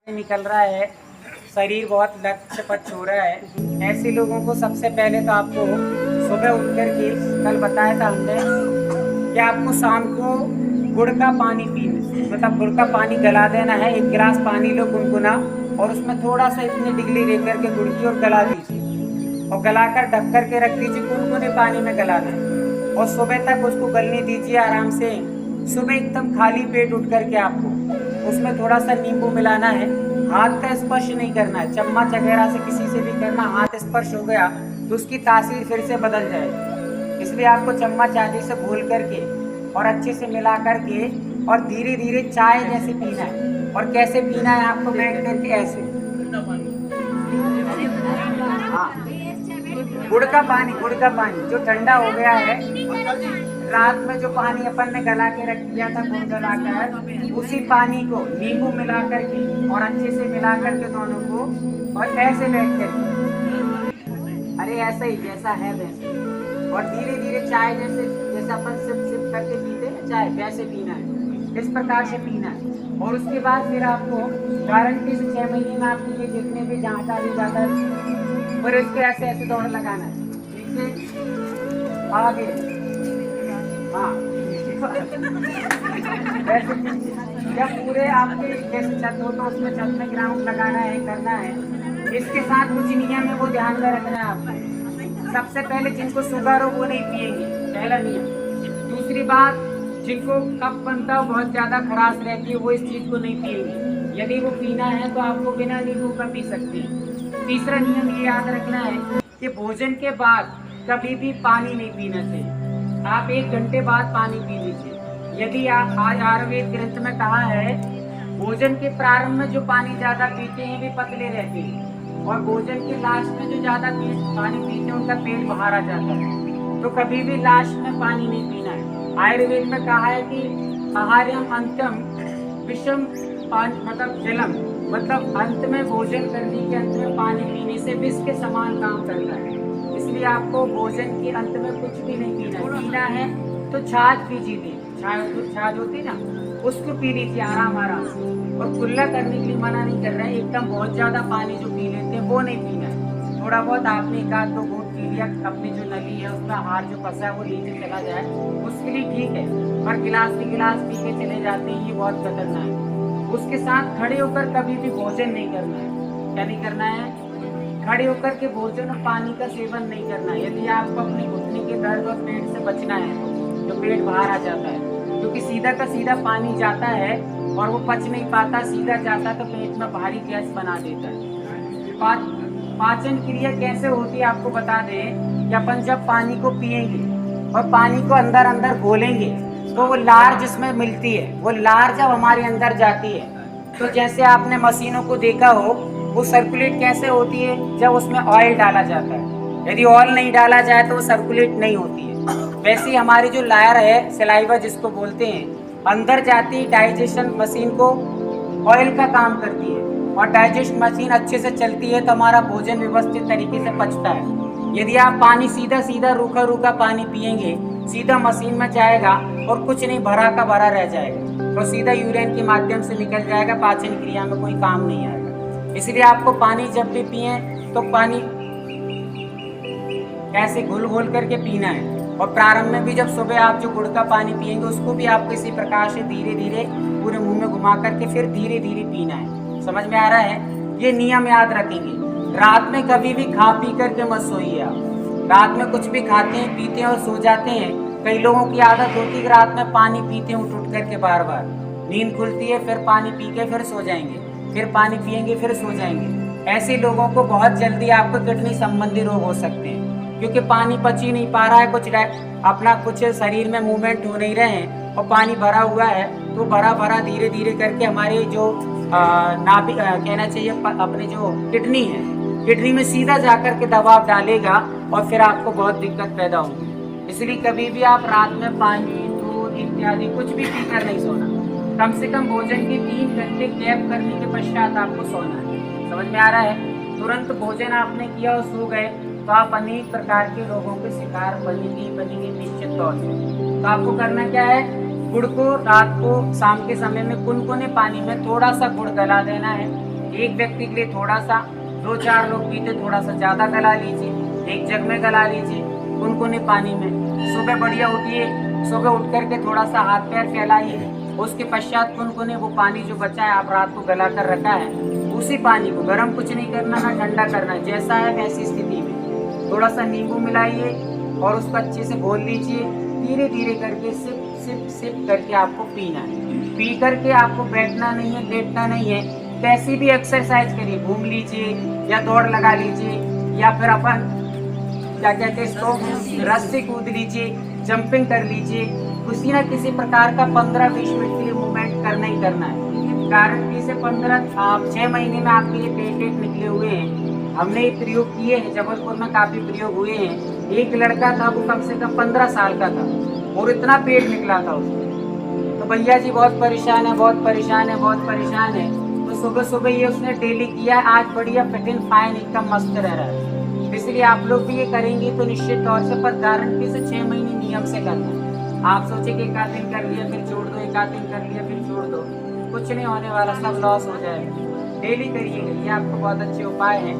निकल रहा है, शरीर बहुत लचपच हो रहा है। ऐसे लोगों को सबसे पहले तो आपको सुबह उठ कर के, कल बताया था हमने कि आपको शाम को गुड़ का पानी पीना, मतलब गुड़ का पानी गला देना है। 1 गिलास पानी लो गुनगुना और उसमें थोड़ा सा इतनी डिग्री लेकर के गुड़ की और गला दीजिए और गलाकर ढक कर के रख दीजिए। गुनगुने पानी में गलाना है और सुबह तक उसको गलने दीजिए आराम से। सुबह एकदम खाली पेट उठ करके आपको उसमें थोड़ा सा नींबू मिलाना है। हाथ का स्पर्श नहीं करना है, चम्मच वगैरह से किसी से भी करना, हाथ स्पर्श हो गया तो उसकी तासीर फिर से बदल जाएगी। इसलिए आपको चम्मच आदि से घोल करके और अच्छे से मिला करके और धीरे धीरे चाय जैसे पीना है। और कैसे पीना है आपको बैठ करके ऐसे, हाँ, गुड़ का पानी जो ठंडा हो गया है, रात में जो पानी अपन ने गला के रख दिया था गुड़ गला कर, उसी पानी को नींबू मिला करके और अच्छे से मिला करके दोनों को और ऐसे बैठ करके, अरे ऐसा ही जैसा है वैसे, और धीरे धीरे चाय जैसा अपन सिप सिप करके पीते हैं चाय, वैसे पीना है। इस प्रकार से पीना है। और उसके बाद फिर आपको गारंटी से 6 महीने में आपके ये जितने भी जाता भी जाता है, फिर इसके ऐसे ऐसे दौड़ लगाना है, नीचे आगे, हाँ वैसे जब पूरे आपके जैसे छत हो तो उसमें छत में ग्राउंड लगाना है, करना है। इसके साथ कुछ नियम है वो ध्यान में रखना है आपको। सबसे पहले जिनको शुगर हो वो नहीं पिएंगे, पहला नियम। दूसरी बात, जिनको कफ बनता हो बहुत ज़्यादा खराश रहती है वो इस चीज़ को नहीं पिएंगे। यदि वो पीना है तो आपको बिना नींबू का पी सकते हैं। तीसरा नियम ये याद रखना है कि भोजन के बाद कभी भी पानी नहीं पीना चाहिए। आप 1 घंटे बाद पानी पी लीजिए। यदि आप आज आयुर्वेद ग्रंथ में कहा है भोजन के प्रारंभ में जो पानी ज़्यादा पीते हैं वे पतले रहते हैं और भोजन के लास्ट में जो ज़्यादा पानी पीते हैं उनका पेट बाहर आ जाता है। तो कभी भी लास्ट में पानी नहीं पीना है। आयुर्वेद में कहा है कि आहार्यम अंतम विषम मतलब जलम, मतलब अंत में भोजन करने के अंत में पानी पीने से विष के समान काम करता है। इसलिए आपको भोजन के अंत में कुछ भी नहीं पीना है। तो छाछ पीजिए, छाछ होती ना, उसको पी लीजिए आराम से। और कुल्ला करने के लिए मना नहीं कर रहे हैं, एकदम बहुत ज्यादा पानी जो पी लेते हैं वो नहीं पीना है। थोड़ा बहुत आपने 1-2 घूंट पी लिया, अपनी जो नली है उसका हार जो फंसा है वो नीचे चला जाए उसके लिए ठीक है। और गिलास पी के चले जाते हैं, ये बहुत खतरनाक है। उसके साथ खड़े होकर कभी भी भोजन नहीं करना है। क्या नहीं करना है? खड़े होकर के भोजन और पानी का सेवन नहीं करना है। यदि आपको अपने घुटने के दर्द और पेट से बचना है तो पेट बाहर आ जाता है, क्योंकि सीधा का सीधा पानी जाता है और वो पच नहीं पाता, सीधा जाता तो पेट में भारी गैस बना देता है। पाचन क्रिया कैसे होती है आपको बता दें कि अपन जब पानी को पिएंगे और पानी को अंदर अंदर घोलेंगे तो वो लार जिसमें मिलती है, वो लार जब हमारे अंदर जाती है तो जैसे आपने मशीनों को देखा हो वो सर्कुलेट कैसे होती है, जब उसमें ऑयल डाला जाता है। यदि ऑयल नहीं डाला जाए तो वो सर्कुलेट नहीं होती है। वैसे ही हमारी जो लार है, सलाइवा जिसको बोलते हैं, अंदर जाती है, डाइजेशन मशीन को ऑयल का काम करती है और डाइजेस्ट मशीन अच्छे से चलती है तो हमारा भोजन व्यवस्थित तरीके से पचता है। यदि आप पानी सीधा रूखा पानी पिएंगे, सीधा मशीन में जाएगा और कुछ नहीं, भरा का भरा रह जाएगा और सीधा यूरिन के माध्यम से निकल जाएगा, पाचन क्रिया में कोई काम नहीं आएगा। इसलिए आपको पानी जब भी पिए तो पानी ऐसे घोल करके पीना है। और प्रारंभ में भी जब सुबह आप जो गुड़ का पानी पिएंगे उसको भी आपको इसी प्रकार से धीरे धीरे पूरे मुंह में घुमा करके फिर धीरे धीरे पीना है। समझ में आ रहा है? ये नियम याद रखेंगे। रात में कभी भी खा पी करके मत सोइए आप। रात में कुछ भी खाते हैं पीते हैं और सो जाते हैं। कई लोगों की आदत होती है कि रात में पानी पीते हैं उठ करके, बार बार नींद खुलती है फिर पानी पी के फिर सो जाएंगे, फिर पानी पिएंगे फिर सो जाएंगे। ऐसे लोगों को बहुत जल्दी आपको किडनी संबंधी रोग हो सकते हैं, क्योंकि पानी पच ही नहीं पा रहा है, कुछ शरीर में मूवमेंट हो नहीं रहे हैं और पानी भरा हुआ है तो भरा धीरे धीरे करके हमारे जो नाभि कहना चाहिए अपने जो किडनी है, किडनी में सीधा जाकर के दबाव डालेगा और फिर आपको बहुत दिक्कत पैदा होगी। इसलिए कभी भी आप रात में पानी, दूध इत्यादि कुछ भी पीकर नहीं सोना। कम से कम भोजन के 3 घंटे गैप करने के पश्चात आपको सोना है। समझ में आ रहा है? तुरंत भोजन आपने किया और सो गए तो आप अनेक प्रकार के रोगों के शिकार बनेंगे निश्चित तौर से। तो आपको करना क्या है? गुड़ को रात को शाम के समय में गुनगुने पानी में थोड़ा सा गुड़ गला देना है एक व्यक्ति के लिए थोड़ा सा, 2-4 लोग पीते थोड़ा सा ज़्यादा गला लीजिए, एक जग में गला लीजिए गुनगुने पानी में। सुबह बढ़िया उठिए, सुबह उठ करके थोड़ा सा हाथ पैर फैलाइए, उसके पश्चात गुनगुने वो पानी जो बचा है आप रात को गला कर रखा है, उसी पानी को गर्म कुछ नहीं करना ना ठंडा करना, जैसा है वैसी स्थिति में थोड़ा सा नींबू मिलाइए और उसको अच्छे से घोल लीजिए। धीरे धीरे करके सिप सिप सिप करके आपको पीना है। पी करके आपको बैठना नहीं है, लेटना नहीं है, कैसी भी एक्सरसाइज करिए, घूम लीजिए या दौड़ लगा लीजिए या फिर अपन क्या कहते हैं इसको, रस्सी कूद लीजिए, जंपिंग कर लीजिए, किसी ना किसी प्रकार का 15-20 मिनट के लिए मूवमेंट करना ही करना है। कारण कि इसे 6 महीने में आपके ये पेट निकले हुए हैं। हमने ये प्रयोग किए हैं, जबलपुर में काफी प्रयोग हुए हैं। एक लड़का था, वो कम से कम 15 साल का था और इतना पेट निकला था उसको। तो भैया जी बहुत परेशान है, बहुत परेशान है, बहुत परेशान है। तो सुबह सुबह ये उसने डेली किया, आज बढ़िया फिट एंड फाइन एकदम मस्त रह रहा है। इसलिए आप लोग भी ये करेंगे तो निश्चित तौर से, पर गारंटी से 6 महीने नियम से करना। आप सोचे कि एक आध दिन कर लिया फिर छोड़ दो, एक आध दिन कर लिया फिर छोड़ दो, कुछ नहीं होने वाला, सब लॉस हो जाएगा। डेली करिएगा, ये आपको बहुत अच्छे उपाय हैं।